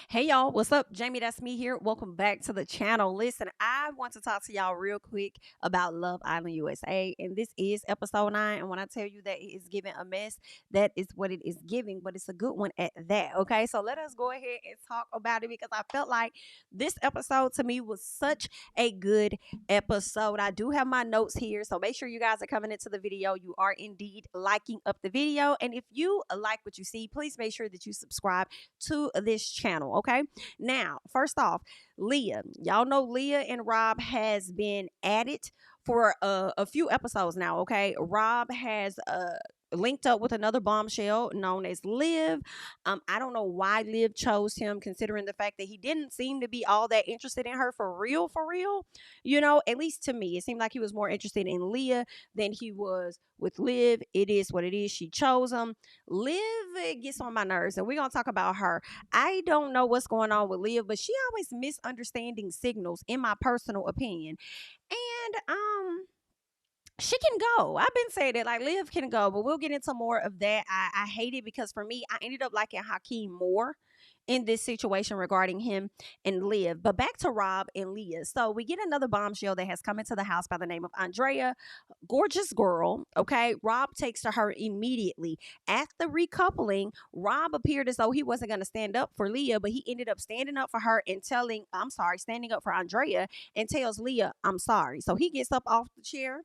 Hey y'all, what's up? JamiThatsMe here. Welcome back to the channel. Listen, I want to talk to y'all real quick about Love Island USA. And this is episode 9. And when I tell you that it is giving a mess, that is what it is giving, but it's a good one at that. Okay. So let us go ahead and talk about it because I felt like this episode to me was such a good episode. I do have my notes here. So make sure you guys are coming into the video. You are indeed liking up the video. And if you like what you see, please make sure that you subscribe to this channel. Okay. Now, first off, Leah. Y'all know Leah and Rob has been at it for a few episodes now. Okay. Rob has linked up with another bombshell known as Liv. I don't know why Liv chose him, considering the fact that he didn't seem to be all that interested in her for real, for real. You know, at least to me, it seemed like he was more interested in Leah than he was with Liv. It is what it is. She chose him. Liv gets on my nerves, and we're gonna talk about her. I don't know what's going on with Liv, but she always misunderstanding signals, in my personal opinion. And she can go. I've been saying that like Liv can go, but we'll get into more of that. I hate it because for me, I ended up liking Hakeem more in this situation regarding him and Liv. But back to Rob and Leah. So we get another bombshell that has come into the house by the name of Andrea, gorgeous girl. Okay. Rob takes to her immediately. At the recoupling, Rob appeared as though he wasn't going to stand up for Leah, but he ended up standing up for her and standing up for Andrea and tells Leah, I'm sorry. So he gets up off the chair,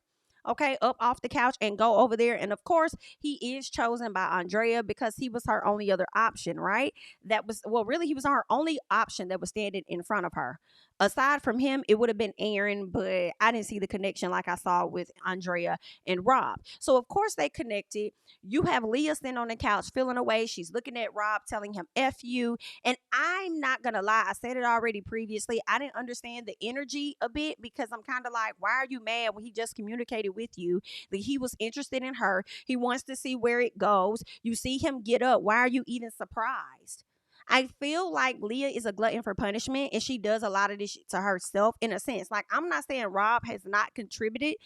okay, up off the couch and go over there. And of course, he is chosen by Andrea because he was her only other option, right? That was, well, really, he was her only option that was standing in front of her. Aside from him, it would have been Aaron, but I didn't see the connection like I saw with Andrea and Rob. So, of course, they connected. You have Leah sitting on the couch feeling away. She's looking at Rob, telling him F you. And I'm not going to lie, I said it already previously. I didn't understand the energy a bit because I'm kind of like, why are you mad when he just communicated with you that he was interested in her? He wants to see where it goes. You see him get up. Why are you even surprised? I feel like Leah is a glutton for punishment and she does a lot of this to herself in a sense. Like, I'm not saying Rob has not contributed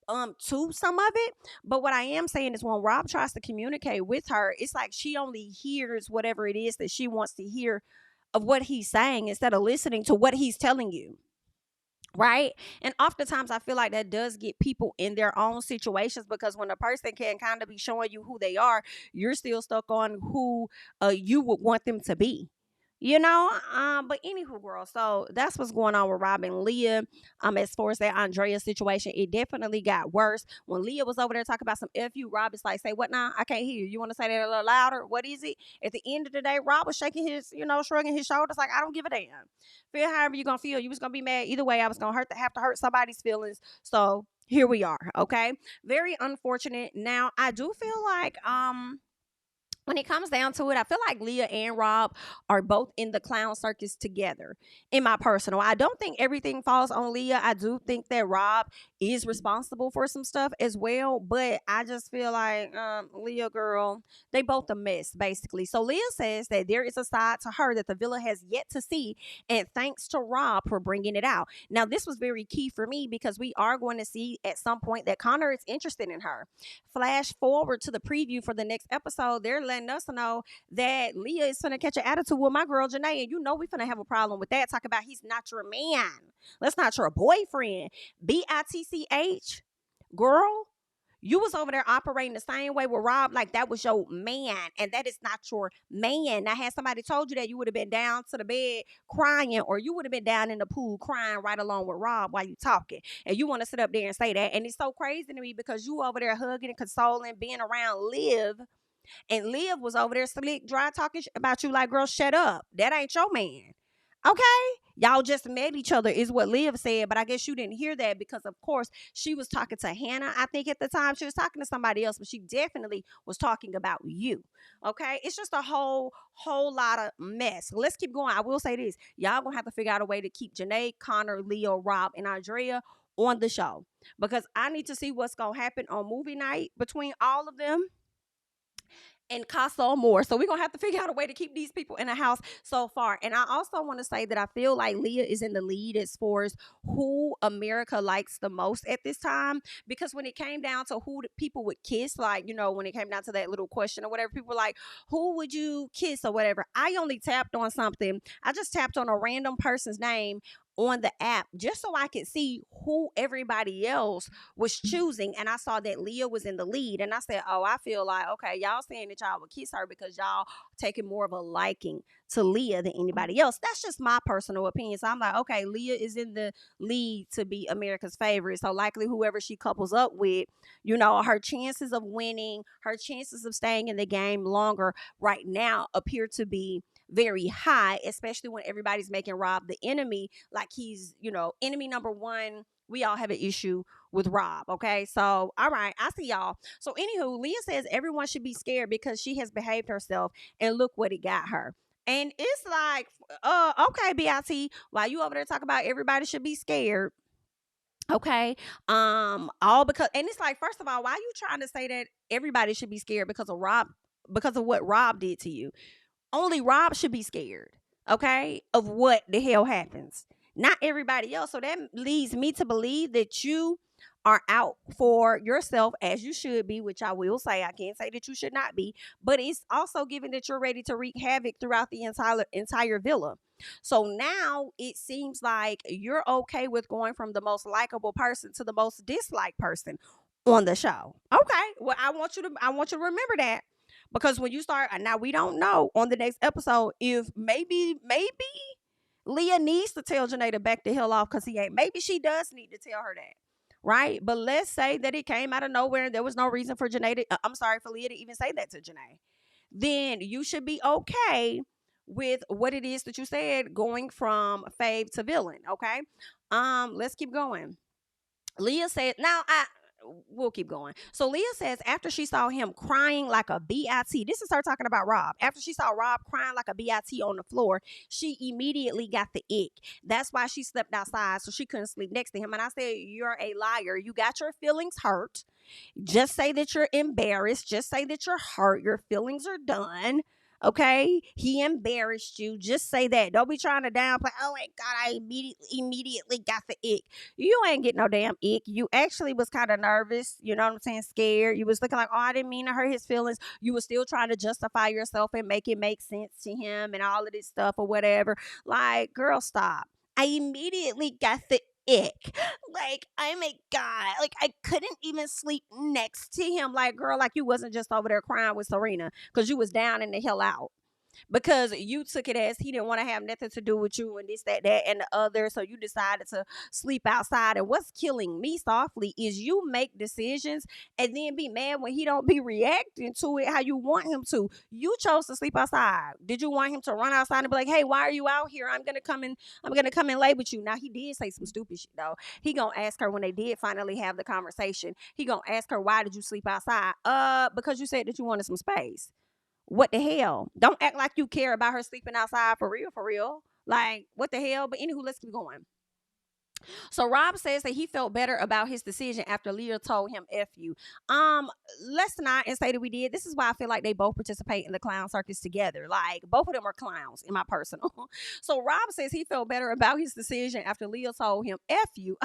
to some of it, but what I am saying is when Rob tries to communicate with her, it's like she only hears whatever it is that she wants to hear of what he's saying instead of listening to what he's telling you. Right. And oftentimes I feel like that does get people in their own situations because when a person can kind of be showing you who they are, you're still stuck on who you would want them to be. But anywho, girl. So that's what's going on with Rob and Leah. As far as that Andrea situation, it definitely got worse. When Leah was over there talking about some FU, Rob is like, say what now? I can't hear you. You want to say that a little louder? What is it? At the end of the day, Rob was shaking his, shrugging his shoulders like, I don't give a damn. Feel however you're gonna feel. You was gonna be mad either way. I was gonna have to hurt somebody's feelings. So here we are. Okay. Very unfortunate. Now I do feel like when it comes down to it, I feel like Leah and Rob are both in the clown circus together. In my personal, I don't think everything falls on Leah. I do think that Rob is responsible for some stuff as well, but I just feel like Leah, girl, they both a mess basically. So Leah says that there is a side to her that the villa has yet to see, and thanks to Rob for bringing it out. Now, this was very key for me because we are going to see at some point that Connor is interested in her. Flash forward to the preview for the next episode, they're letting us know that Leah is gonna catch an attitude with my girl JaNa, and you know we're gonna have a problem with that. Talk about he's not your man. That's not your boyfriend. BITCH, girl. You was over there operating the same way with Rob, like that was your man, and that is not your man. Now, had somebody told you that, you would have been down to the bed crying, or you would have been down in the pool crying right along with Rob while you talking. And you want to sit up there and say that, and it's so crazy to me because you over there hugging and consoling, being around Liv, and Liv was over there slick, dry talking about you like, girl, shut up. That ain't your man. Okay? Y'all just met each other, is what Liv said, but I guess you didn't hear that because, of course, she was talking to Hannah. I think at the time she was talking to somebody else, but she definitely was talking about you. Okay? It's just a whole lot of mess. Let's keep going. I will say this. Y'all gonna have to figure out a way to keep JaNa, Connor, Leo, Rob, and Andrea on the show because I need to see what's gonna happen on movie night between all of them. and cost so more. So we're gonna have to figure out a way to keep these people in the house so far. And I also want to say that I feel like Leah is in the lead as far as who America likes the most at this time. Because when it came down to who the people would kiss, like, when it came down to that little question or whatever, people were like, who would you kiss or whatever? I only tapped on something. I just tapped on a random person's name on the app just so I could see who everybody else was choosing, and I saw that Leah was in the lead, and I said, oh, I feel like, okay, y'all saying that y'all would kiss her because y'all taking more of a liking to Leah than anybody else. That's just my personal opinion. So I'm like, okay, Leah is in the lead to be America's favorite, so likely whoever she couples up with, her chances of winning, her chances of staying in the game longer right now appear to be very high, especially when everybody's making Rob the enemy, like he's, enemy number one. We all have an issue with Rob. Okay. So, all right. I see y'all. So, anywho, Leah says everyone should be scared because she has behaved herself, and look what it got her. And it's like, okay, BIT, while you over there talking about everybody should be scared. Okay. All because, and it's like, first of all, why are you trying to say that everybody should be scared because of what Rob did to you? Only Rob should be scared, okay, of what the hell happens, not everybody else. So that leads me to believe that you are out for yourself, as you should be, which I will say. I can't say that you should not be, but it's also given that you're ready to wreak havoc throughout the entire villa. So now it seems like you're okay with going from the most likable person to the most disliked person on the show. Okay. Well, I want you to remember that, because when you start, now we don't know on the next episode if maybe Leah needs to tell JaNa to back the hell off because he ain't. Maybe she does need to tell her that. Right? But let's say that it came out of nowhere and there was no reason for for Leah to even say that to JaNa. Then you should be okay with what it is that you said, going from fave to villain. Okay. Let's keep going. Leah said, we'll keep going. So Leah says after she saw him crying like a BIT, this is her talking about Rob. After she saw Rob crying like a BIT on the floor, she immediately got the ick. That's why she slept outside so she couldn't sleep next to him. And I said, you're a liar. You got your feelings hurt. Just say that you're embarrassed. Just say that you're hurt. Your feelings are done. Okay, he embarrassed you. Just say that. Don't be trying to downplay. Oh my God, I immediately got the ick. You ain't get no damn ick. You actually was kind of nervous. You know what I'm saying? Scared. You was looking like, oh, I didn't mean to hurt his feelings. You was still trying to justify yourself and make it make sense to him and all of this stuff or whatever. Like, girl, stop. I immediately got the ick. Like, oh my God. Like, I couldn't even sleep next to him. Like, girl, like you wasn't just over there crying with Serena because you was down in the hell out, because you took it as he didn't want to have nothing to do with you and this, that, and the other. So you decided to sleep outside. And what's killing me softly is you make decisions and then be mad when he don't be reacting to it how you want him to. You chose to sleep outside. Did you want him to run outside and be like, hey, why are you out here? I'm gonna come and lay with you. Now he did say some stupid shit though. He gonna ask her when they did finally have the conversation. He gonna ask her, why did you sleep outside? Because you said that you wanted some space. What the hell? Don't act like you care about her sleeping outside for real, for real. Like, what the hell? But anywho, let's keep going. So Rob says that he felt better about his decision after Leah told him F you. Let's not and say that we did. This is why I feel like they both participate in the clown circus together. Like, both of them are clowns in my personal. So Rob says he felt better about his decision after Leah told him F you.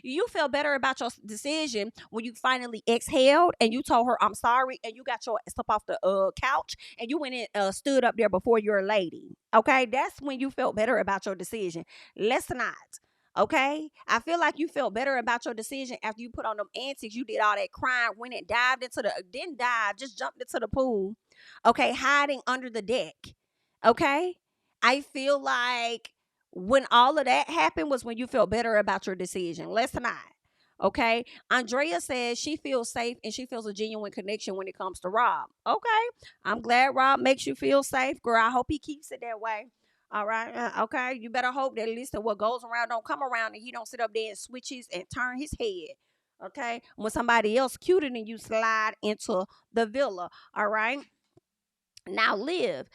You felt better about your decision when you finally exhaled and you told her I'm sorry, and you got your ass up off the couch and you went and stood up there before your lady. Okay, that's when you felt better about your decision. Let's not. Okay, I feel like you felt better about your decision after you put on them antics. You did all that crying, went and dived into didn't dive, just jumped into the pool. Okay, hiding under the deck. Okay, I feel like when all of that happened was when you felt better about your decision. Let's not. Okay. Andrea says she feels safe and she feels a genuine connection when it comes to Rob. Okay. I'm glad Rob makes you feel safe, girl. I hope he keeps it that way. All right. Okay. You better hope that at least what goes around don't come around and he don't sit up there and switches and turn his head. Okay. When somebody else cuter than you slide into the villa. All right. Now Liv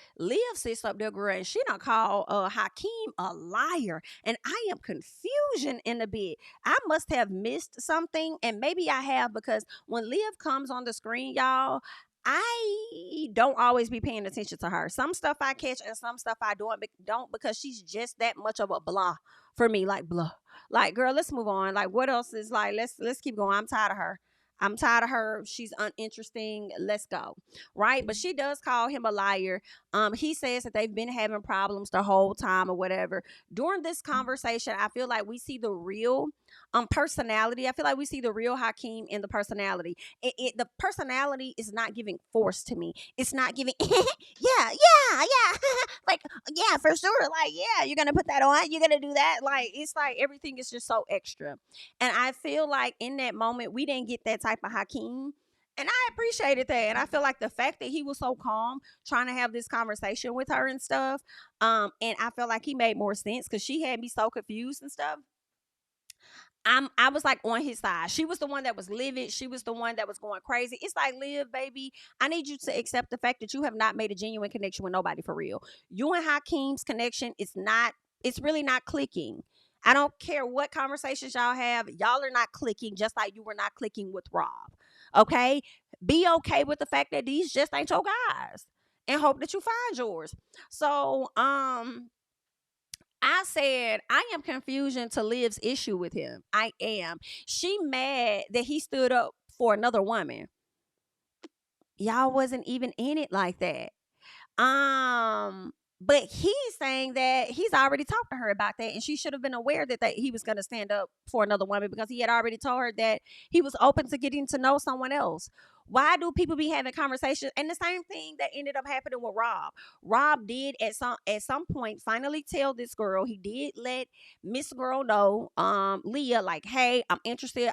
sits up there, girl, and she done call Hakeem a liar, and I am confusion in a bit. I must have missed something, and maybe I have, because when Liv comes on the screen, y'all, I don't always be paying attention to her. Some stuff I catch and some stuff I don't because she's just that much of a blah for me. Like blah. Like girl, let's move on. Like what else is like? Let's keep going. I'm tired of her. I'm tired of her. She's uninteresting. Let's go. Right? But she does call him a liar. He says that they've been having problems the whole time or whatever. During this conversation, I feel like we see the real personality. I feel like we see the real Hakeem in the personality. The personality is not giving force to me. It's not giving yeah like yeah for sure, like yeah, you're gonna put that on, you're gonna do that, like it's like everything is just so extra. And I feel like in that moment we didn't get that type of Hakeem, and I appreciated that. And I feel like the fact that he was so calm trying to have this conversation with her and stuff, and I felt like he made more sense because she had me so confused and stuff. I was like on his side. She was the one that was livid. She was the one that was going crazy. It's like, Liv, baby, I need you to accept the fact that you have not made a genuine connection with nobody for real. You and Hakeem's connection is not, it's really not clicking. I don't care what conversations y'all have. Y'all are not clicking, just like you were not clicking with Rob. Okay? Be okay with the fact that these just ain't your guys. And hope that you find yours. So, I said, I am confusion to Liv's issue with him. I am. She mad that he stood up for another woman. Y'all wasn't even in it like that. But he's saying that he's already talked to her about that, and she should have been aware that he was going to stand up for another woman because he had already told her that he was open to getting to know someone else. Why do people be having conversations? And the same thing that ended up happening with Rob. Rob did at some point finally tell this girl. He did let Miss Girl know, Leah, like, hey, I'm interested.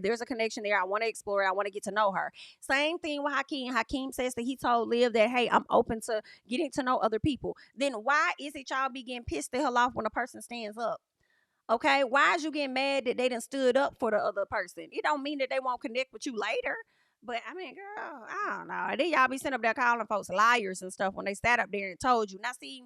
There's a connection there. I want to explore it. I want to get to know her. Same thing with Hakeem. Hakeem says that he told Liv that, hey, I'm open to getting to know other people. Then why is it y'all be getting pissed the hell off when a person stands up? Okay, why is you getting mad that they done stood up for the other person? It don't mean that they won't connect with you later. But I mean, girl, I don't know. And then y'all be sitting up there calling folks liars and stuff when they sat up there and told you. Now, see,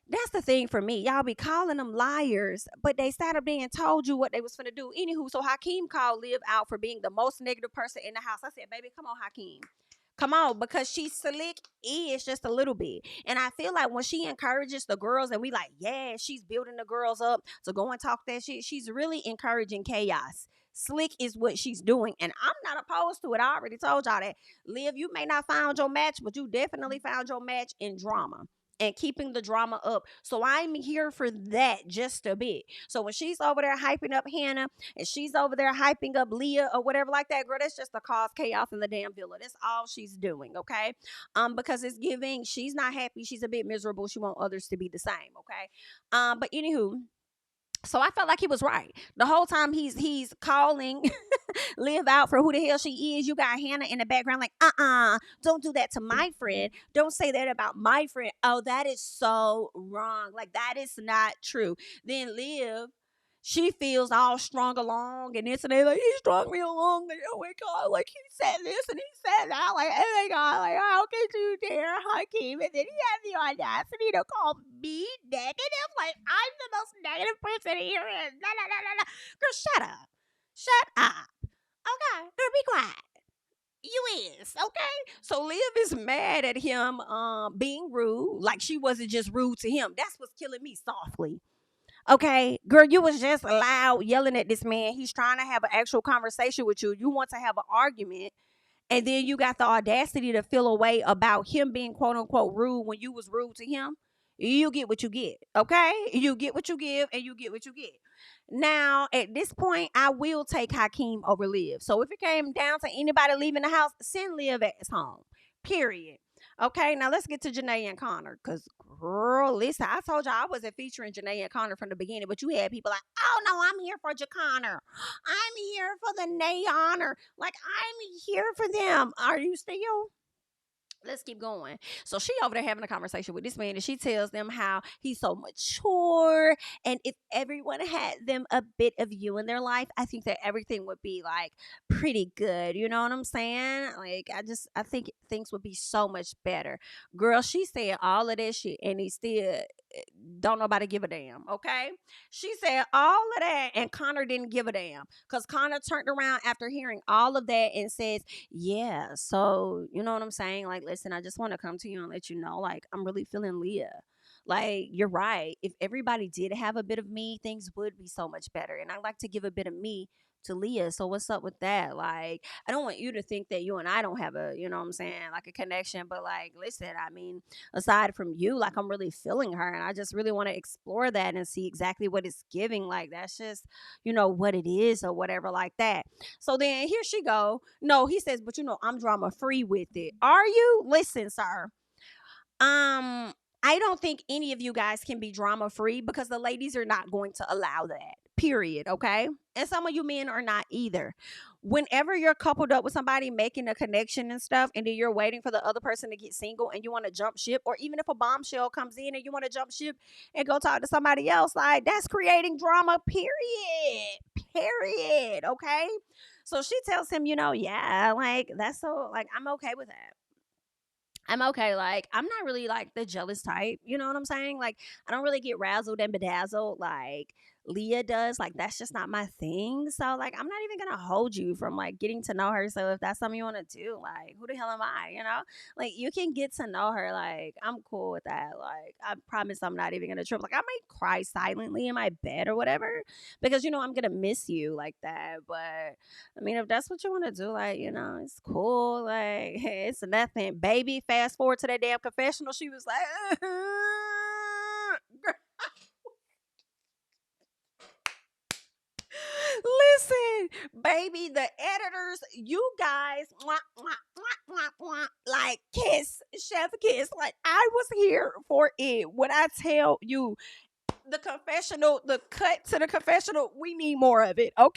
that's the thing for me. Y'all be calling them liars, but they sat up there and told you what they was finna do. Anywho, so Hakeem called Liv out for being the most negative person in the house. I said, baby, come on, Hakeem. Come on, because she's slick is just a little bit. And I feel like when she encourages the girls and we like, yeah, she's building the girls up to go and talk that shit, she's really encouraging chaos. Slick is what she's doing. And I'm not opposed to it. I already told y'all that. Liv, you may not found your match, but you definitely found your match in drama and keeping the drama up. So I'm here for that just a bit. So when she's over there hyping up Hannah and she's over there hyping up Leah or whatever like that, girl, that's just to cause chaos in the damn villa. That's all she's doing, okay? Because it's giving, she's not happy, she's a bit miserable, she wants others to be the same, okay? But anywho, so I felt like he was right. The whole time he's calling Liv out for who the hell she is. You got Hannah in the background like, don't do that to my friend. Don't say that about my friend. Oh, that is so wrong. Like, that is not true. Then Liv, she feels all strung along and this and that. Like, he strung me along. Like, oh my God. Like, he said this and he said that. Like, oh my God. Like, how could you dare Hakeem? And then he had the audacity to call me negative. Like, I'm the most negative person here. And la, la, la, la, la. Girl, shut up. Shut up. Okay, girl, be quiet. You is, okay? So Liv is mad at him being rude. Like she wasn't just rude to him. That's what's killing me softly. Okay, girl, you was just loud yelling at this man. He's trying to have an actual conversation with you. You want to have an argument. And then you got the audacity to feel a way about him being quote unquote rude when you was rude to him. You get what you get. Okay? You get what you give and you get what you get. Now, at this point, I will take Hakeem over Liv. So if it came down to anybody leaving the house, send Liv ass home. Period. Okay, now let's get to JaNa and Connor. Because, girl, listen, I told y'all I wasn't featuring JaNa and Connor from the beginning, but you had people like, oh, no, I'm here for JaConnor. I'm here for the Nay Honor. Like, I'm here for them. Are you still? Let's keep going. So she over there having a conversation with this man, and she tells them how he's so mature, and if everyone had them a bit of you in their life, I think that everything would be like pretty good. You know what I'm saying? Like I think things would be so much better. Girl, she said all of that shit, and he still don't nobody give a damn, okay? She said all of that, and Connor didn't give a damn because Connor turned around after hearing all of that and says, yeah, so you know what I'm saying? Like, listen, I just want to come to you and let you know, like, I'm really feeling Leah. Like, you're right. If everybody did have a bit of me, things would be so much better. And I like to give a bit of me to Leah. So what's up with that? Like, I don't want you to think that you and I don't have a, you know what I'm saying, like a connection. But like, listen, I mean, aside from you, like I'm really feeling her. And I just really want to explore that and see exactly what it's giving. Like, that's just, what it is or whatever like that. So then here she go. No, he says, but I'm drama free with it. Are you? Listen, sir. Um, I don't think any of you guys can be drama free because the ladies are not going to allow that. Period. Okay. And some of you men are not either. Whenever you're coupled up with somebody making a connection and stuff, and then you're waiting for the other person to get single and you want to jump ship, or even if a bombshell comes in and you want to jump ship and go talk to somebody else, like that's creating drama, period. Period. Okay. So she tells him, yeah, like that's so, like, I'm okay with that. I'm okay. Like, I'm not really like the jealous type. You know what I'm saying? Like, I don't really get razzled and bedazzled like Leah does. Like, that's just not my thing. So, like, I'm not even going to hold you from like getting to know her. So, if that's something you want to do, like, who the hell am I? Like, you can get to know her. Like, I'm cool with that. Like, I promise I'm not even going to trip. Like, I might cry silently in my bed or whatever because, I'm going to miss you like that. But I mean, if that's what you want to do, like, it's cool. Like, it's nothing. Baby, fast forward to that damn confessional. She was like, listen, baby, the editors, you guys, like, kiss, chef kiss. Like, I was here for it. When I tell you, the confessional, the cut to the confessional, we need more of it, okay?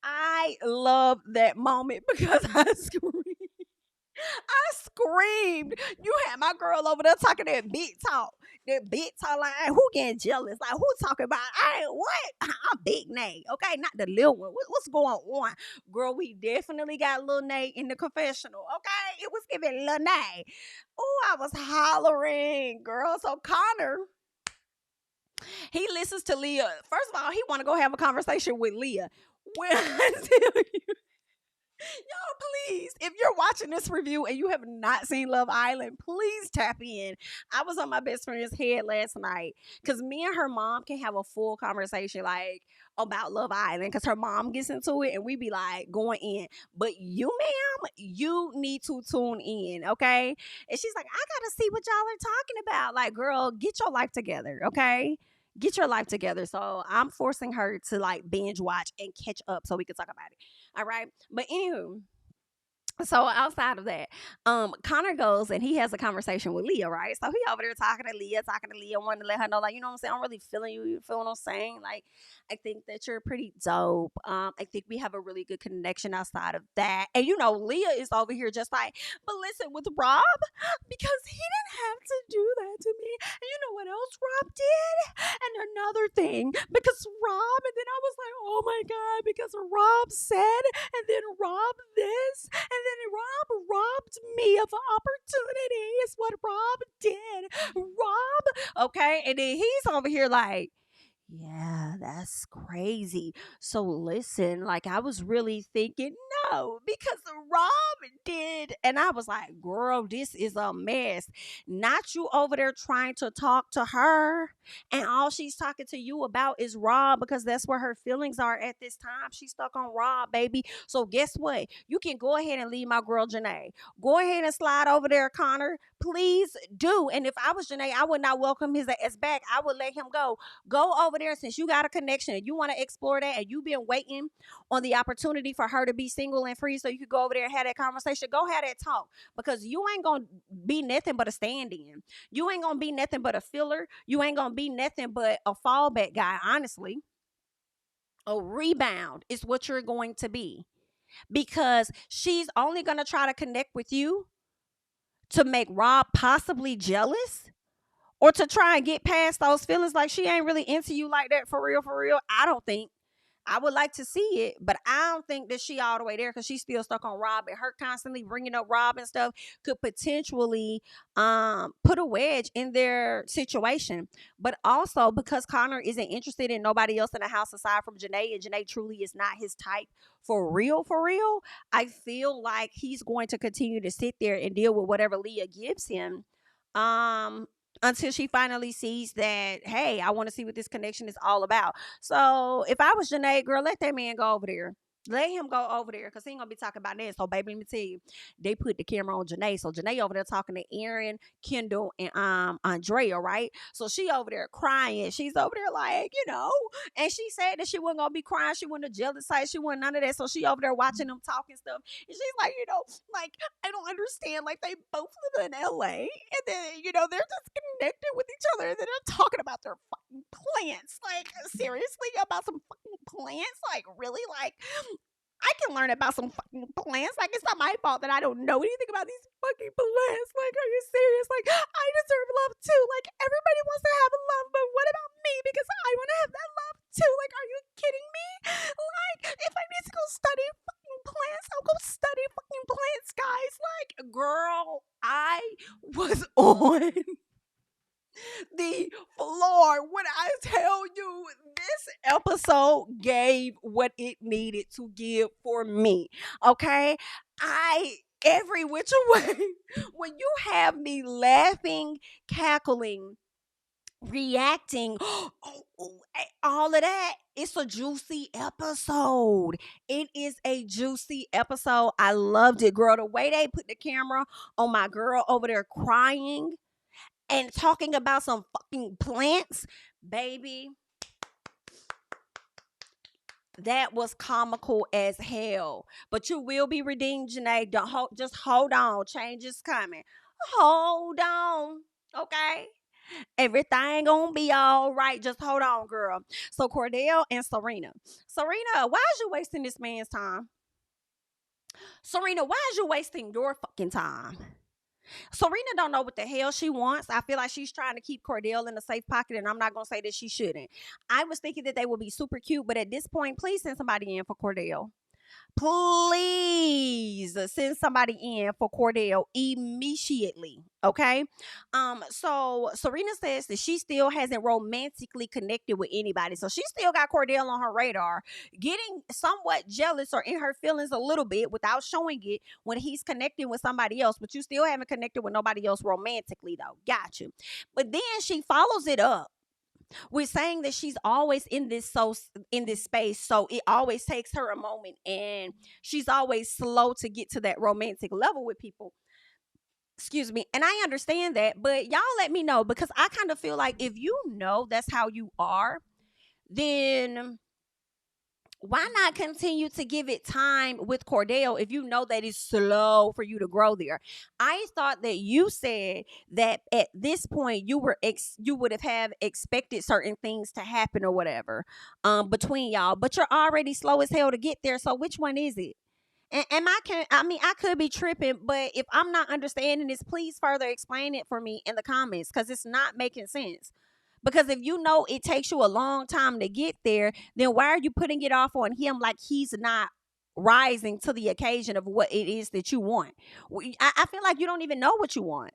I love that moment because I screamed. I screamed. You had my girl over there talking that big talk. That big talk, like, who getting jealous? Like, who talking about, I ain't what? I'm Big Nay, okay? Not the little one. What's going on? Girl, we definitely got Lil Nay in the confessional, okay? It was giving Lil Nay. Oh, I was hollering, girl. So Connor, he listens to Leah. First of all, he want to go have a conversation with Leah. When I tell you, y'all, please, if you're watching this review and you have not seen Love Island, please tap in. I was on my best friend's head last night because me and her mom can have a full conversation, like, about Love Island, because her mom gets into it and we be like going in. But you, ma'am, you need to tune in, okay? And she's like, I gotta see what y'all are talking about. Like, girl, get your life together, okay? Get your life together. So I'm forcing her to like binge watch and catch up so we can talk about it. All right. But anywho, so outside of that, Connor goes and he has a conversation with Leah, right? So he over there talking to Leah, wanting to let her know, like, you know what I'm saying? I'm really feeling you. You feel what I'm saying? Like, I think that you're pretty dope. I think we have a really good connection outside of that. And Leah is over here just like, but listen, with Rob, because he didn't have to do that to me. And you know what else Rob did? And another thing, because Rob, and then I was like, oh my God, because Rob said, and then Rob this, and then Rob robbed me of an opportunity, is what Rob did. Rob, okay? And then he's over here like, yeah, that's crazy. So listen, like, I was really thinking, no, because Rob did. And I was like, girl, this is a mess. Not you over there trying to talk to her. And all she's talking to you about is Rob, because that's where her feelings are at this time. She's stuck on Rob, baby. So guess what? You can go ahead and leave my girl Janae. Go ahead and slide over there, Connor. Please do. And if I was Janae, I would not welcome his ass back. I would let him go. Go over there, since you got a connection and you want to explore that, and you've been waiting on the opportunity for her to be single and free so you could go over there and have that conversation. Go have that talk, because you ain't gonna be nothing but a stand-in. You ain't gonna be nothing but a filler. You ain't gonna be nothing but a fallback guy. Honestly, a rebound is what you're going to be, because she's only gonna try to connect with you to make Rob possibly jealous, or to try and get past those feelings. Like, she ain't really into you like that for real, for real. I don't think. I would like to see it, but I don't think that she all the way there because she's still stuck on Rob, and her constantly bringing up Rob and stuff could potentially put a wedge in their situation. But also because Connor isn't interested in nobody else in the house aside from JaNa, and JaNa truly is not his type for real, I feel like he's going to continue to sit there and deal with whatever Leah gives him. Um until she finally sees that, hey, I want to see what this connection is all about. So if I was JaNa, girl, let that man go over there. Let him go over there because he ain't gonna be talking about that. So, baby, let me tell you, they put the camera on JaNa. So JaNa over there talking to Aaron, Kendall, and Andrea, right? So she over there crying. She's over there like, and she said that she wasn't gonna be crying. She wasn't a jealous type. She wasn't none of that. So she over there watching them talk and stuff. And she's like, like, I don't understand. Like, they both live in LA, and then they're just connected with each other, and then they're talking about their fucking plants. Like, seriously, about some fucking plants? Like, really? Like, I can learn about some fucking plants. Like, it's not my fault that I don't know anything about these fucking plants. Like, are you serious? Like, I deserve love too. Like, everybody wants to have love, but what about me? Because I want to have that love too. Like, are you kidding me? Like, if I need to go study fucking plants, I'll go study fucking plants, guys. Like, girl, I was on the floor when I tell you this episode gave what it needed to give for me. Okay, every which way, when you have me laughing, cackling, reacting, all of that, it's a juicy episode. It is a juicy episode. I loved it, girl. The way they put the camera on my girl over there crying and talking about some fucking plants, baby, that was comical as hell. But you will be redeemed, JaNa. Just hold on. Change is coming. Hold on. Okay? Everything gonna be all right. Just hold on, girl. So Cordell and Serena. Serena, why is you wasting this man's time? Serena, why is you wasting your fucking time? Serena don't know what the hell she wants. I feel like she's trying to keep Cordell in a safe pocket, and I'm not gonna say that she shouldn't. I was thinking that they would be super cute, but at this point, please send somebody in for Cordell. Please send somebody in for Cordell immediately. Okay. So Serena says that she still hasn't romantically connected with anybody. So she still got Cordell on her radar, getting somewhat jealous or in her feelings a little bit without showing it when he's connecting with somebody else. But you still haven't connected with nobody else romantically, though. Got you. But then she follows it up. We're saying that she's always in this space, so it always takes her a moment, and she's always slow to get to that romantic level with people. Excuse me. And I understand that, but y'all let me know, because I kind of feel like if you know that's how you are, then why not continue to give it time with Cordell if you know that it's slow for you to grow there? I thought that you said that at this point you would have expected certain things to happen or whatever between y'all, but you're already slow as hell to get there. So which one is it? And I could be tripping, but if I'm not understanding this, please further explain it for me in the comments, because it's not making sense. Because if you know it takes you a long time to get there, then why are you putting it off on him like he's not rising to the occasion of what it is that you want? I feel like you don't even know what you want.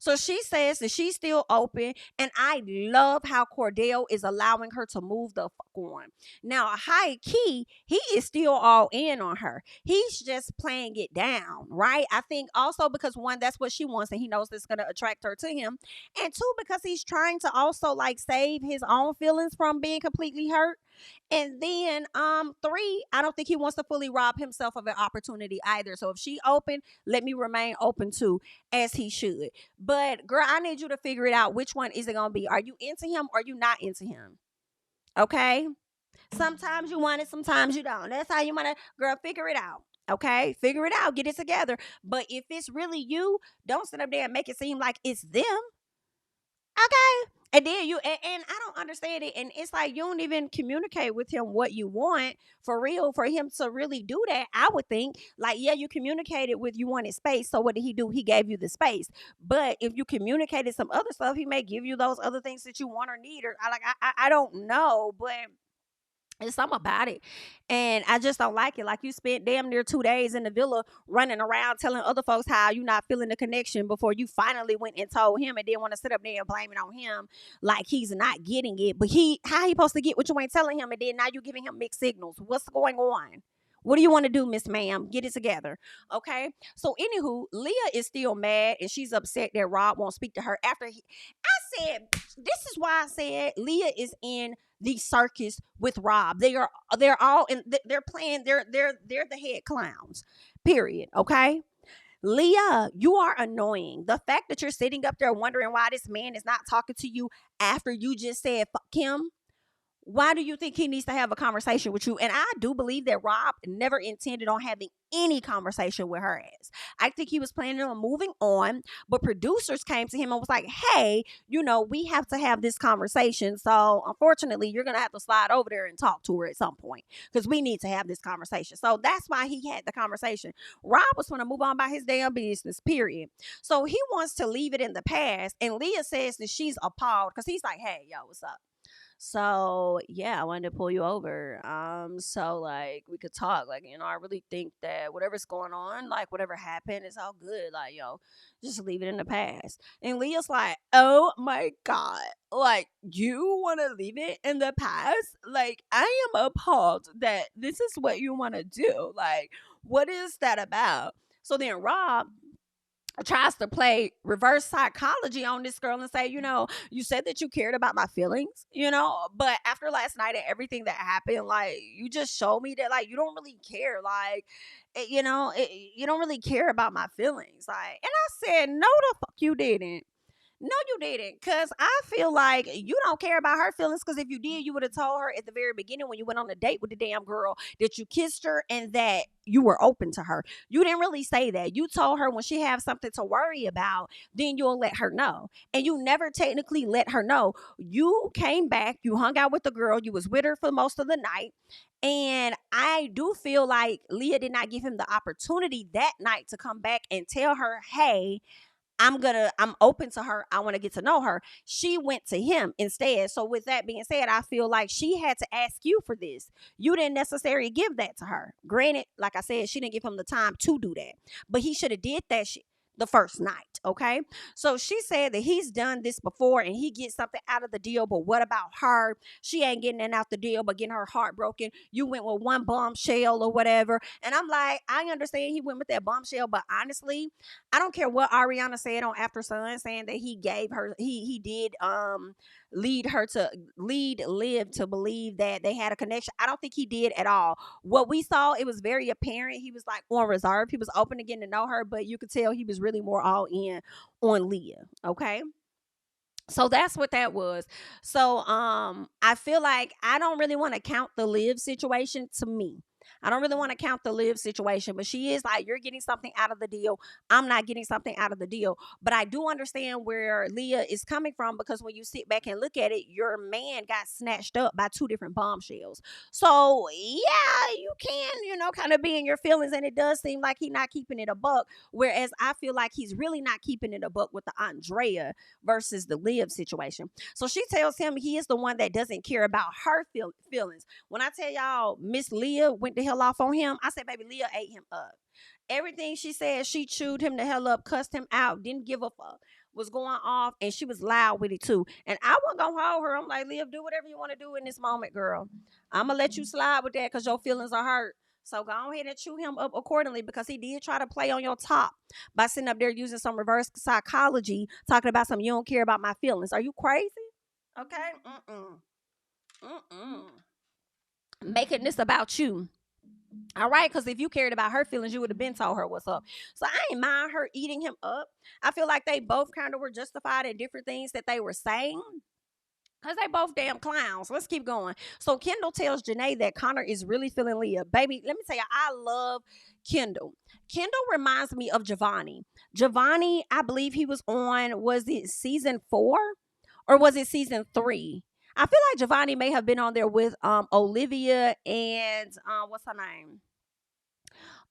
So she says that she's still open, and I love how Cordell is allowing her to move the fuck on. Now, high key, he is still all in on her. He's just playing it down, right? I think also because one, that's what she wants, and he knows it's gonna attract her to him, and two, because he's trying to also like save his own feelings from being completely hurt. And then three, I don't think he wants to fully rob himself of an opportunity either. So if she open, let me remain open too, as he should. But girl, I need you to figure it out. Which one is it gonna be? Are you into him or are you not into him? Okay. Sometimes you want it, sometimes you don't. That's how you wanna, girl, figure it out. Okay, figure it out, get it together. But if it's really you, don't sit up there and make it seem like it's them. Okay. And then and I don't understand it. And it's like you don't even communicate with him what you want for real, for him to really do that. I would think, like, yeah, you communicated with you wanted space. So what did he do? He gave you the space. But if you communicated some other stuff, he may give you those other things that you want or need. Or I don't know. But It's something about it. And I just don't like it. Like, you spent damn near 2 days in the villa running around telling other folks how you not feeling the connection before you finally went and told him, and then want to sit up there and blame it on him like he's not getting it. But how he supposed to get what you ain't telling him, and then now you giving him mixed signals? What's going on? What do you want to do, Miss Ma'am? Get it together. Okay. So anywho, Leah is still mad and she's upset that Rob won't speak to her after I said, this is why I said Leah is in the circus with Rob. They're all in, they're playing, they're the head clowns. Period. Okay. Leah, you are annoying. The fact that you're sitting up there wondering why this man is not talking to you after you just said fuck him, why do you think he needs to have a conversation with you? And I do believe that Rob never intended on having any conversation with her ass. I think he was planning on moving on, but producers came to him and was like, hey, we have to have this conversation. So unfortunately, you're going to have to slide over there and talk to her at some point because we need to have this conversation. So that's why he had the conversation. Rob was going to move on by his damn business, period. So he wants to leave it in the past. And Leah says that she's appalled because he's like, hey, yo, what's up? So yeah, I wanted to pull you over. So like we could talk. Like, I really think that whatever's going on, like whatever happened, it's all good. Like, just leave it in the past. And Leah's like, oh my God. Like, you wanna leave it in the past? Like, I am appalled that this is what you wanna do. Like, what is that about? So then Rob tries to play reverse psychology on this girl and say, you said that you cared about my feelings, but after last night and everything that happened, like, you just showed me that, like, you don't really care. Like, you don't really care about my feelings. Like, and I said, no, the fuck you didn't. No, you didn't. Because I feel like you don't care about her feelings. Because if you did, you would have told her at the very beginning when you went on a date with the damn girl that you kissed her and that you were open to her. You didn't really say that. You told her when she have something to worry about, then you'll let her know. And you never technically let her know. You came back, you hung out with the girl, you was with her for most of the night. And I do feel like Leah did not give him the opportunity that night to come back and tell her, hey, I'm open to her. I want to get to know her. She went to him instead. So with that being said, I feel like she had to ask you for this. You didn't necessarily give that to her. Granted, like I said, she didn't give him the time to do that, but he should have did that the first night. Okay. So she said that he's done this before and he gets something out of the deal. But what about her? She ain't getting it out the deal, but getting her heart broken. You went with one bombshell or whatever. And I'm like, I understand he went with that bombshell, but honestly, I don't care what Ariana said on After Sun, saying that he gave her, he did lead Liv to believe that they had a connection. I don't think he did at all. What we saw, it was very apparent. He was like on reserve. He was open to getting to know her, but you could tell he was really more all in on Leah. Okay. So that's what that was. So I feel like I don't really want to count the Liv situation to me. I don't really want to count the Liv situation, but she is like, you're getting something out of the deal. I'm not getting something out of the deal. But I do understand where Leah is coming from because when you sit back and look at it, your man got snatched up by two different bombshells. So yeah, you can, kind of be in your feelings. And it does seem like he's not keeping it a buck. Whereas I feel like he's really not keeping it a buck with the Andrea versus the Liv situation. So she tells him he is the one that doesn't care about her feelings. When I tell y'all Miss Leah went the hell off on him, I said, baby, Leah ate him up. Everything she said, she chewed him the hell up, cussed him out, didn't give a fuck, was going off, and she was loud with it too. And I wasn't gonna hold her. I'm like, Liv, do whatever you want to do in this moment, girl. I'm gonna let you slide with that because your feelings are hurt. So go ahead and chew him up accordingly because he did try to play on your top by sitting up there using some reverse psychology, talking about some you don't care about my feelings. Are you crazy? Okay. Making this about you. All right, because if you cared about her feelings, you would have been told her what's up. So I ain't mind her eating him up. I feel like they both kind of were justified in different things that they were saying. Because they both damn clowns. Let's keep going. So Kendall tells JaNa that Connor is really feeling Leah. Baby, let me tell you, I love Kendall. Kendall reminds me of Giovanni. Giovanni, I believe he was on, was it season 4? Or was it season 3? I feel like Giovanni may have been on there with Olivia and what's her name?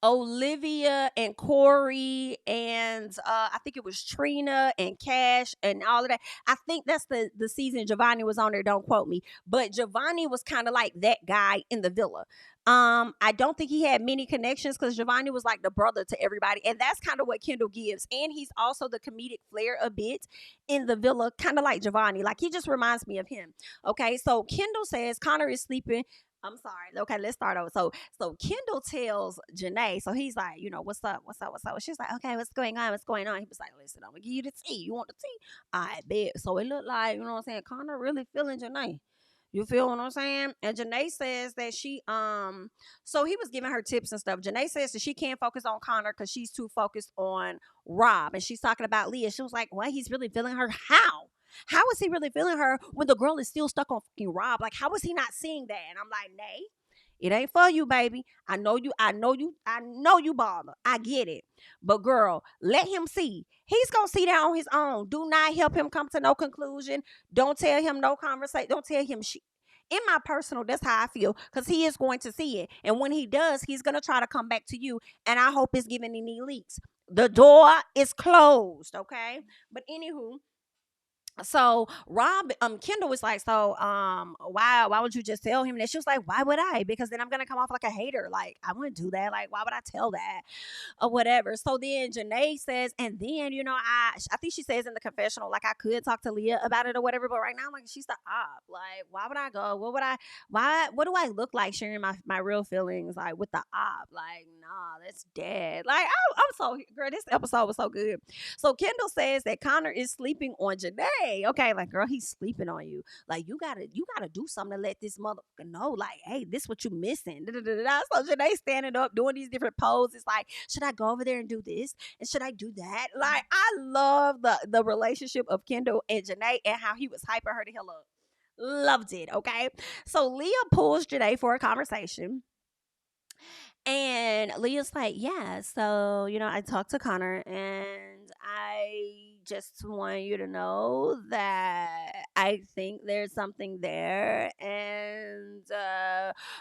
Olivia and Corey and I think it was Trina and Cash and all of that. I think that's the season Giovanni was on there. Don't quote me, but Giovanni was kind of like that guy in the villa. I don't think he had many connections because Giovanni was like the brother to everybody, and that's kind of what Kendall gives. And he's also the comedic flair a bit in the villa, kind of like Giovanni. Like he just reminds me of him. Okay, so Kendall says Connor is sleeping. I'm sorry. Okay, let's start over. So Kendall tells Janae, so he's like, what's up? What's up? What's up? She's like, okay, what's going on? What's going on? He was like, listen, I'm gonna give you the tea. You want the tea? I bet. So it looked like, what I'm saying, Connor really feeling Janae. You feel what I'm saying? And Janae says that so he was giving her tips and stuff. Janae says that she can't focus on Connor because she's too focused on Rob. And she's talking about Leah. She was like, what? He's really feeling her? How? How is he really feeling her when the girl is still stuck on fucking Rob? Like, how is he not seeing that? And I'm like, Nay, it ain't for you, baby. I know you bother. I get it. But girl, let him see. He's gonna see that on his own. Do not help him come to no conclusion. Don't tell him no conversation. Don't tell him shit. In my personal, that's how I feel. Because he is going to see it. And when he does, he's gonna try to come back to you. And I hope it's giving any leaks. The door is closed, okay? But anywho, so Kendall was like, so why would you just tell him that? She was like, why would I? Because then I'm gonna come off like a hater. Like, I wouldn't do that. Like, why would I tell that? Or whatever. So then Janae says, and then, I think she says in the confessional, like, I could talk to Leah about it or whatever, but right now, like, she's the op. Like, why would I go? What do I look like sharing my real feelings, like, with the op? Like, nah, that's dead. Like, I'm so, girl, this episode was so good. So Kendall says that Connor is sleeping on Janae. Okay, like, girl, he's sleeping on you. Like, you gotta do something to let this motherfucker know, like, hey, this what you missing. Da-da-da-da-da. So Janae standing up, doing these different poses, like, should I go over there and do this? And should I do that? Like, I love the relationship of Kendall and Janae and how he was hyping her to hell up. Loved it, okay? So Leah pulls Janae for a conversation. And Leah's like, yeah, so, I talked to Connor and I just want you to know that I think there's something there and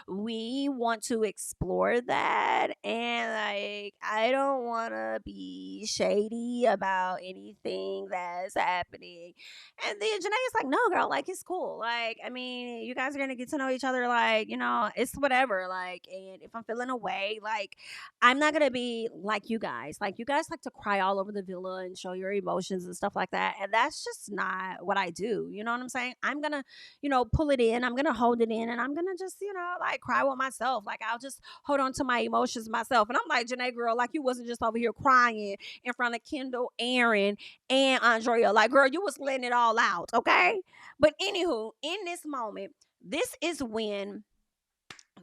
we want to explore that. And, like, I don't want to be shady about anything that's happening. And then Janae's like, no, girl, like, it's cool. Like, I mean, you guys are going to get to know each other. Like, it's whatever. Like, and if I'm feeling away, like, I'm not going to be like you guys. Like, you guys like to cry all over the villa and show your emotions and stuff like that. And that's just not what I do. You know what I'm saying? I'm going to, pull it in. I'm going to hold it in and I'm going to just, like, cry with myself. Like, I'll just hold on to my emotions myself. And I'm like, Janae, girl, like, you wasn't just over here crying in front of Kendall, Aaron, and Andrea. Like, girl, you was letting it all out, okay? But anywho, in this moment, this is when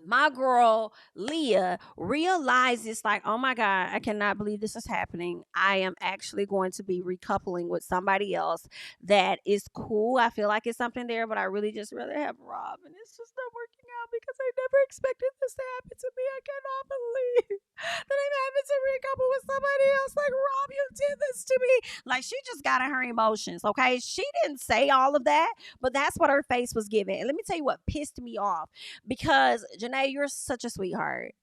my girl Leah realizes, like, oh my God, I cannot believe this is happening. I am actually going to be recoupling with somebody else that is cool. I feel like it's something there, but I really just rather have Rob, and it's just not working out because I never expected this to happen to me. I cannot believe that I'm having to recouple with somebody else. Like, Rob, you did this to me. Like, she just got in her emotions, okay? She didn't say all of that, but that's what her face was giving. And let me tell you what pissed me off, because Janae, you're such a sweetheart.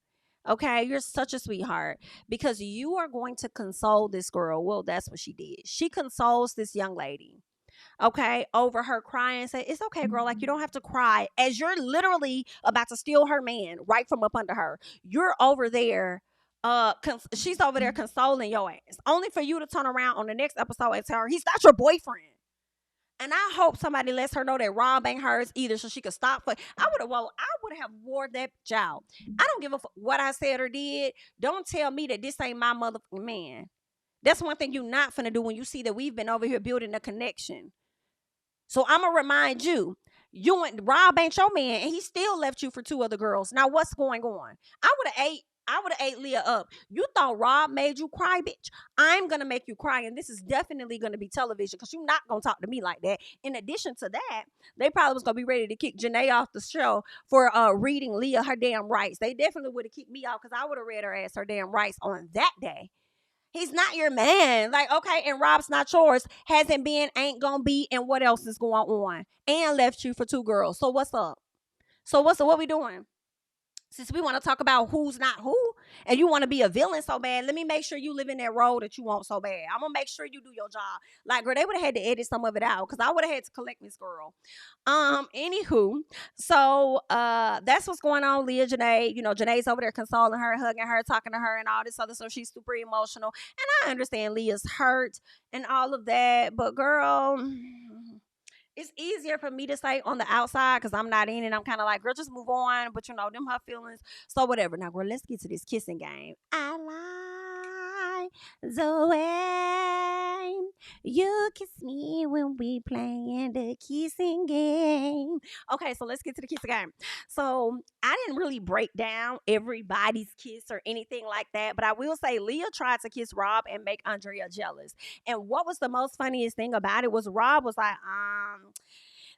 Okay, you're such a sweetheart because you are going to console this girl. Well, that's what she did. She consoles this young lady, okay, over her crying and say, it's okay, girl. Like, you don't have to cry, as you're literally about to steal her man right from up under her. You're over there. She's over there consoling your ass, only for you to turn around on the next episode and tell her he's not your boyfriend. And I hope somebody lets her know that Rob ain't hers either, so she could stop. I would have wore that out. I don't give a fuck what I said or did. Don't tell me that this ain't my motherfucking man. That's one thing you're not finna do when you see that we've been over here building a connection. So I'm gonna remind you, you and Rob ain't your man, and he still left you for two other girls. Now what's going on? I would have ate Leah up. You thought Rob made you cry, bitch. I'm going to make you cry. And this is definitely going to be television because you're not going to talk to me like that. In addition to that, they probably was going to be ready to kick Janae off the show for reading Leah her damn rights. They definitely would have kicked me off because I would have read her ass her damn rights on that day. He's not your man. Like, okay, and Rob's not yours. Hasn't been, ain't going to be, and what else is going on? And left you for two girls. So what's up? So what we doing? Since we want to talk about who's not who, and you want to be a villain so bad, let me make sure you live in that role that you want so bad. I'm gonna make sure you do your job. Like, girl, they would have had to edit some of it out because I would have had to collect Miss Girl. Anywho, so that's what's going on. Leah, Janae, Janae's over there consoling her, hugging her, talking to her, and all this other stuff. She's super emotional, and I understand Leah's hurt and all of that, but girl, it's easier for me to say on the outside because I'm not in it. I'm kind of like, girl, just move on. But them her feelings. So whatever. Now, girl, let's get to this kissing game. I like the way you kiss me when we playing the kissing game. Okay, so let's get to the kissing game. So I didn't really break down everybody's kiss or anything like that, but I will say Leah tried to kiss Rob and make Andrea jealous. And what was the most funniest thing about it was Rob was like,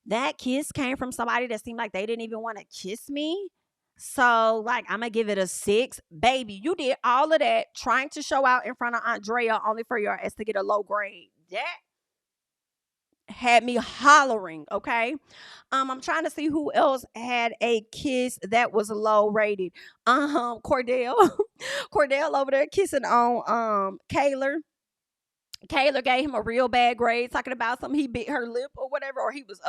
that kiss came from somebody that seemed like they didn't even want to kiss me. So, like, I'm going to give it a 6. Baby, you did all of that trying to show out in front of Andrea only for your ass to get a low grade. That had me hollering, okay? I'm trying to see who else had a kiss that was low rated. Cordell. Cordell over there kissing on Kayla. Kayla gave him a real bad grade, talking about something he bit her lip or whatever, or he was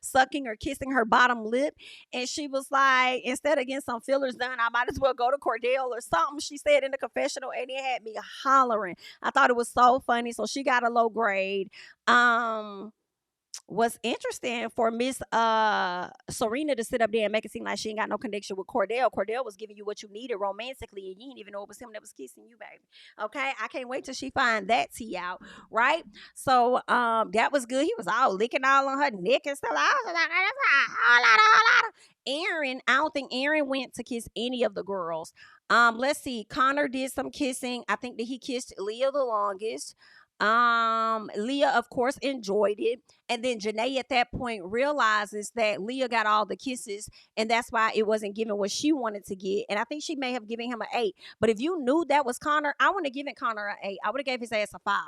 sucking or kissing her bottom lip. And she was like, instead of getting some fillers done, I might as well go to Cordell or something. She said in the confessional, and it had me hollering. I thought it was so funny. So she got a low grade. What's interesting for Miss Serena to sit up there and make it seem like she ain't got no connection with Cordell. Cordell was giving you what you needed romantically, and you didn't even know it was him that was kissing you, baby. Okay, I can't wait till she find that tea out, right? So that was good. He was all licking all on her neck and stuff. I was like, that's a whole lot. Aaron, I don't think Aaron went to kiss any of the girls. Let's see. Connor did some kissing. I think that he kissed Leah the longest. Leah, of course, enjoyed it. And then Janae at that point realizes that Leah got all the kisses, and that's why it wasn't given what she wanted to get. And I think she may have given him an 8. But if you knew that was Connor, I wouldn't have given Connor an 8. I would have gave his ass a 5.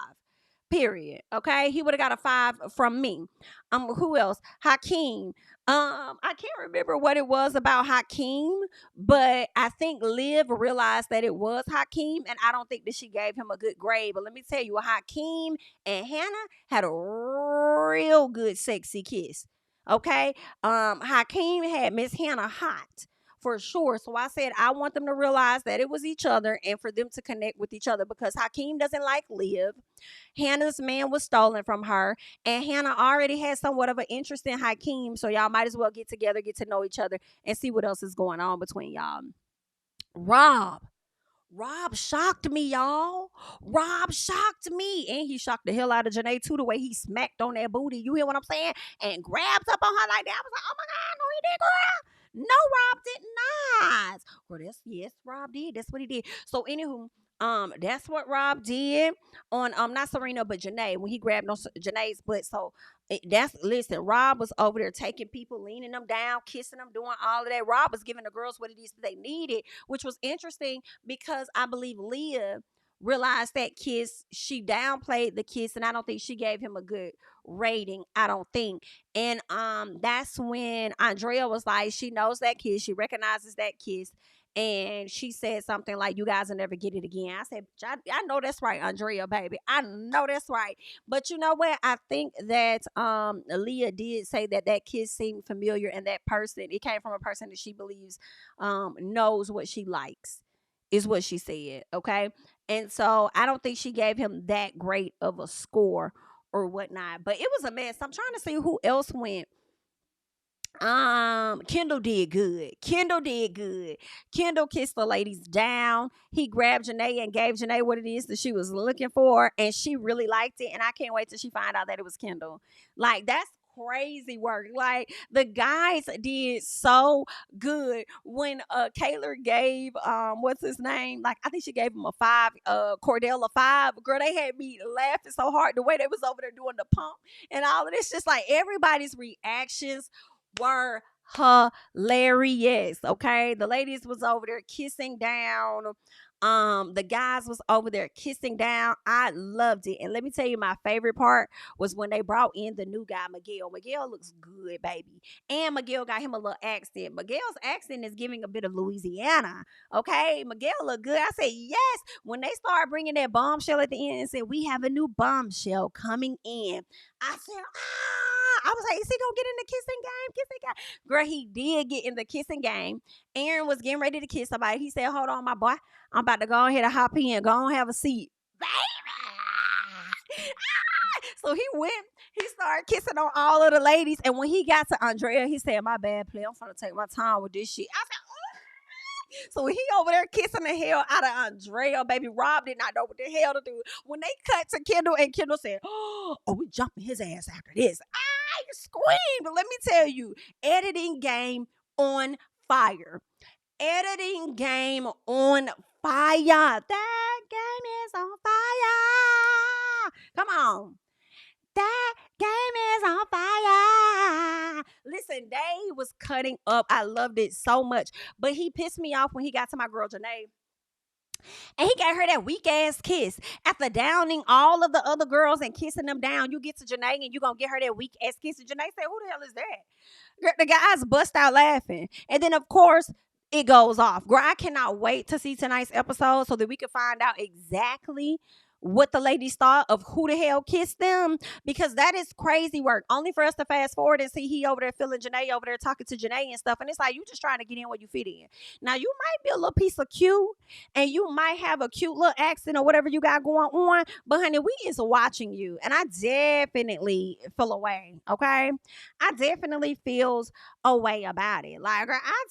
Period. Okay, he would have got a 5 from me. Who else? Hakeem. I can't remember what it was about Hakeem, but I think Liv realized that it was Hakeem, and I don't think that she gave him a good grade. But let me tell you, Hakeem and Hannah had a real good sexy kiss. Okay, Hakeem had Miss Hannah hot for sure. So I said I want them to realize that it was each other and for them to connect with each other because Hakeem doesn't like Liv. Hannah's man was stolen from her, and Hannah already had somewhat of an interest in Hakeem. So y'all might as well get together, get to know each other, and see what else is going on between y'all. Rob. Rob shocked me, y'all. Rob shocked me. And he shocked the hell out of Janae, too, the way he smacked on that booty. You hear what I'm saying? And grabbed up on her like that. I was like, oh my God, no, he did, girl. No, Rob did not. Well, yes, Rob did. That's what he did. So, anywho, that's what Rob did on not Serena but Janae when he grabbed on Janae's butt. So listen, Rob was over there taking people, leaning them down, kissing them, doing all of that. Rob was giving the girls what it is that they needed, which was interesting because I believe Leah realized that kiss. She downplayed the kiss, and I don't think she gave him a good rating. I don't think. And that's when Andrea was like, she knows that kiss, she recognizes that kiss, and she said something like, you guys will never get it again. I said, I know that's right, Andrea, baby. I know that's right. But you know what? I think that Leah did say that that kiss seemed familiar, and that person, it came from a person that she believes knows what she likes, is what she said. Okay. And so I don't think she gave him that great of a score or whatnot. But it was a mess. I'm trying to see who else went. Kendall did good. Kendall did good. Kendall kissed the ladies down. He grabbed Janae and gave Janae what it is that she was looking for, and she really liked it. And I can't wait till she find out that it was Kendall. Like, that's crazy work. Like, the guys did so good. When Kayla gave what's his name, like, I think she gave him a 5, Cordell a 5. Girl, they had me laughing so hard the way they was over there doing the pump and all of this. Just like everybody's reactions were hilarious. Okay, the ladies was over there kissing down The guys was over there kissing down. I loved it. And let me tell you, my favorite part was when they brought in the new guy, Miguel. Miguel looks good, baby. And Miguel got him a little accent. Miguel's accent is giving a bit of Louisiana. Okay, Miguel look good. I said yes. When they started bringing that bombshell at the end and said, we have a new bombshell coming in, I said, I was like, is he gonna get in the kissing game? Kissing game. Girl, he did get in the kissing game. Aaron was getting ready to kiss somebody. He said, hold on, my boy. I'm about to go ahead and hop in. Go and have a seat. Baby. So he went, he started kissing on all of the ladies. And when he got to Andrea, he said, my bad, play. I'm finna take my time with this shit. I said, so he over there kissing the hell out of Andrea, baby. Rob did not know what the hell to do. When they cut to Kendall, and Kendall said, oh, we jumping his ass after this. I screamed. Let me tell you, editing game on fire. Editing game on fire. That game is on fire. Come on. That game is on fire. Listen, they was cutting up. I loved it so much. But he pissed me off when he got to my girl JaNa. And he gave her that weak ass kiss. After downing all of the other girls and kissing them down, you get to JaNa and you gonna get her that weak ass kiss. And JaNa said, who the hell is that? The guys bust out laughing. And then, of course, it goes off. Girl, I cannot wait to see tonight's episode so that we can find out exactly what the ladies thought of who the hell kissed them, because that is crazy work. Only for us to fast forward and see he over there feeling JaNa over there talking to JaNa and stuff. And it's like, you just trying to get in where you fit in. Now, you might be a little piece of cute and you might have a cute little accent or whatever you got going on, but honey, we is watching you. And I definitely feel away, okay? I definitely feels a way about it. Like, girl, I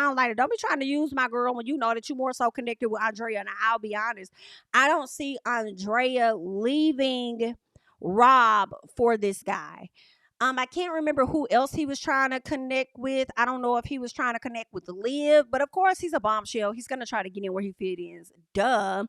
don't like it. Don't be trying to use my girl when you know that you more so connected with Andrea. And I'll be honest, I don't see Andrea leaving Rob for this guy. I can't remember who else he was trying to connect with. I don't know if he was trying to connect with Liv, but of course he's a bombshell. He's gonna try to get in where he fit in. Duh.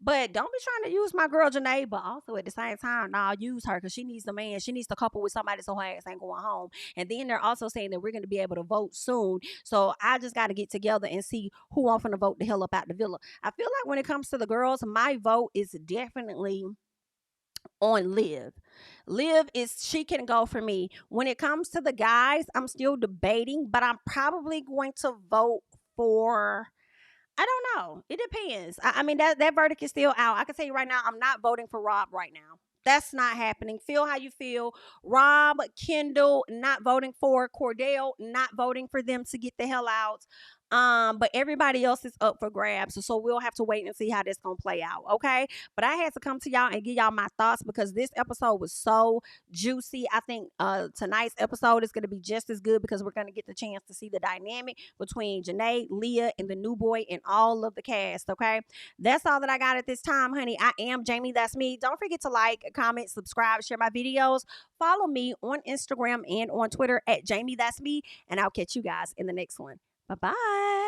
But don't be trying to use my girl JaNa, but also at the same time, nah, use her because she needs the man. She needs to couple with somebody so her ass ain't going home. And then they're also saying that we're going to be able to vote soon. So I just got to get together and see who I'm going to vote the hell up out the villa. I feel like when it comes to the girls, my vote is definitely on Liv. Liv she can go for me. When it comes to the guys, I'm still debating, but I'm probably going to vote for, I don't know. It depends. I mean, that verdict is still out. I can tell you right now, I'm not voting for Rob right now. That's not happening. Feel how you feel. Rob, Kendall, not voting for. Cordell, not voting for them to get the hell out. But everybody else is up for grabs. So we'll have to wait and see how this gonna play out. Okay. But I had to come to y'all and give y'all my thoughts because this episode was so juicy. I think tonight's episode is gonna be just as good because we're gonna get the chance to see the dynamic between JaNa, Leah, and the new boy and all of the cast. Okay. That's all that I got at this time, honey. I am JamiThatsMe. Don't forget to like, comment, subscribe, share my videos. Follow me on Instagram and on Twitter at JamiThatsMe. And I'll catch you guys in the next one. Bye-bye.